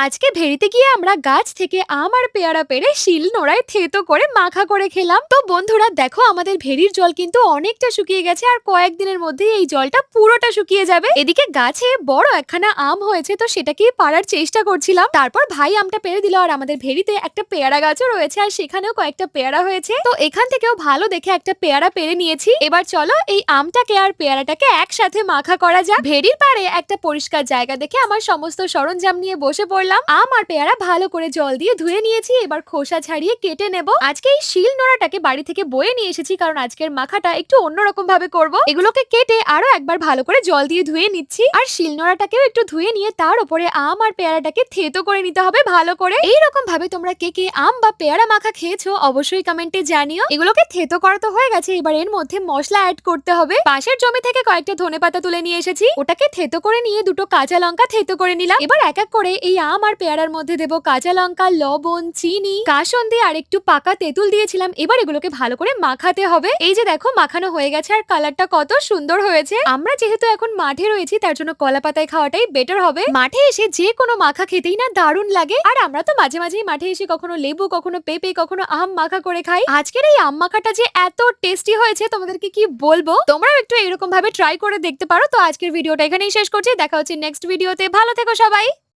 আজকে ভেড়িতে গিয়ে আমরা গাছ থেকে আম আর পেয়ারা পেড়ে শিল নোড়ায় থেতো করে মাখা করে খেলাম। তো বন্ধুরা দেখো, আমাদের ভেড়ির জল কিন্তু অনেকটা শুকিয়ে গেছে, আর কয়েকদিনের মধ্যেই এই জলটা পুরোটা শুকিয়ে যাবে। এদিকে গাছে বড় একখানা আম হয়েছে, তো সেটাকে পাড়ার চেষ্টা করছিলাম। তারপর ভাই আমটা পেড়ে দিল, আর আমাদের ভেড়িতে একটা পেয়ারা গাছও রয়েছে, আর সেখানেও কয়েকটা পেয়ারা হয়েছে। তো এখান থেকেও ভালো দেখে একটা পেয়ারা পেড়ে নিয়েছি। এবার চলো এই আমটাকে আর পেয়ারাটাকে একসাথে মাখা করা যাক। ভেড়ির পাড়ে একটা পরিষ্কার জায়গা দেখে আমার সমস্ত সরঞ্জাম নিয়ে বসে পড়লাম। আম আর পেয়ারা ভালো করে জল দিয়ে ধুয়ে নিয়েছি, এবার খোসা ছাড়িয়ে কেটে নেব। আজকে এই শিল নোড়াটাকে বাড়ি থেকে বয়ে নিয়ে এসেছি, কারণ আজকের মাখাটা একটু অন্যরকম ভাবে করব। এগুলোকে কেটে আরো একবার ভালো করে জল দিয়ে ধুয়ে নিচ্ছি, আর শিল নোড়াটাকেও একটু ধুয়ে নিয়ে তার উপরে আম আর পেয়ারাটাকে থেতো করে নিতে হবে ভালো করে। এইরকম ভাবে তোমরা কে কে আম বা পেয়ারা মাখা খেয়েছো অবশ্যই কমেন্টে জানিও। এগুলোকে থেতো করা তো হয়ে গেছে, এবার এর মধ্যে মশলা অ্যাড করতে হবে। পাশের জমি থেকে কয়েকটা ধনেপাতা তুলে নিয়ে এসেছি, ওটাকে থেতো করে নিয়ে দুটো কাঁচা লঙ্কা থেতো করে নিলাম। এবার এক এক করে এই আম আর পেয়ারার মধ্যে দেবো কাঁচা লঙ্কা, লবণ, চিনি, কাসুন্দি আর একটু পাকা তেঁতুল দিয়েছিলাম। এবার এগুলোকে ভালো করে মাখাতে হবে। এই যে দেখো, মাখানো হয়ে গেছে, আর কালারটা কত সুন্দর হয়েছে। আমরা যেহেতু এখন মাঠে রয়েছি, তার জন্য কলা পাতায় খাওয়াটাই বেটার হবে। মাঠে এসে যে কোনো মাখা খেতেই না দারুণ লাগে। আর আমরা তো মাঝে মাঝেই মাঠে এসে কখনো লেবু, কখনো পেঁপে, কখনো আম মাখা করে খাই। আজকের এই আম মাখাটা যে এত টেস্টি হয়েছে তোমাদেরকে কি বলবো। তোমরাও একটু এরকম ভাবে ট্রাই করে দেখতে পারো। তো আজকের ভিডিওটা এখানেই শেষ করছি, দেখা হচ্ছে নেক্সট ভিডিওতে। ভালো থেকো সবাই।